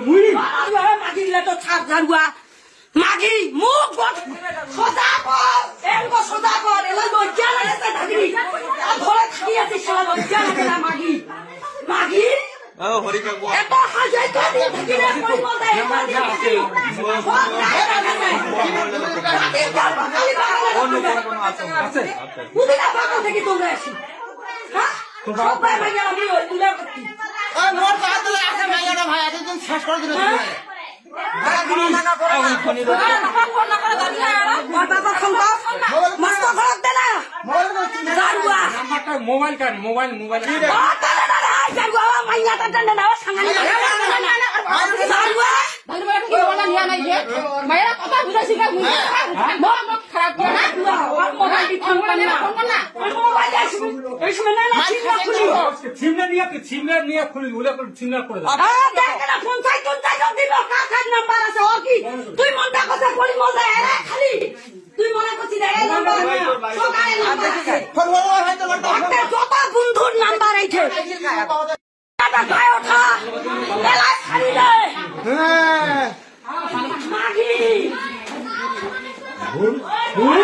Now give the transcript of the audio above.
মুই মাগি তো ছাড় জানুয়া মাগি মুখ সোজা কর এলগো সোজা কর এলা লজ্জা লাগছে থাকি ঘরে থাকি আছে শালা লজ্জা লাগে না মাগি মাগি ও হরি কাকু এত হাজাই তো থাকি না কই বলতে অন্য কোনো আছে আছে উদিনা পাগল থেকে তোমরা আসি হ্যাঁ সবাই মাগি আমি ওই তুলে করছি ওই মোর পাতলা আছে মাইয়াটা ভাই এতদিন শেষ করে দিল মোবাইল কার মোবাইল মোবাইল ছিমলা নিয়ে খুলি ওরা ছিমলা করে তুই মনটা কথা বলি মজা খালি তুই মনে করছিস যত বন্ধুর নাম্বার এইছে গায়ে ওঠা এলাই ছাড়ি দে মাগি মুই